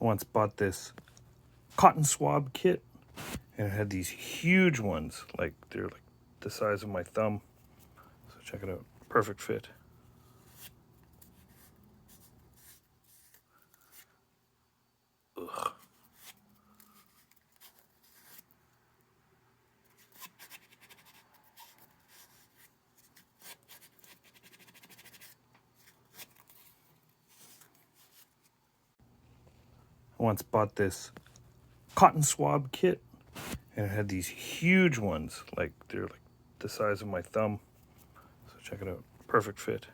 I once bought this cotton swab kit, and it had these huge ones, like they're like the size of my thumb. So check it out, perfect fit. Ugh. I once bought this cotton swab kit, and it had these huge ones, like they're like the size of my thumb. So check it out, perfect fit.